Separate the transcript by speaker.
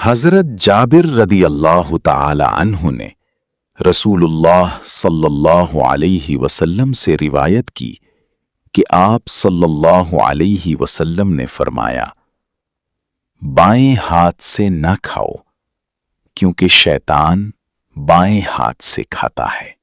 Speaker 1: حضرت جابر رضی اللہ تعالی عنہ نے رسول اللہ صلی اللہ علیہ وسلم سے روایت کی کہ آپ صلی اللہ علیہ وسلم نے فرمایا، بائیں ہاتھ سے نہ کھاؤ کیونکہ شیطان بائیں ہاتھ سے کھاتا ہے۔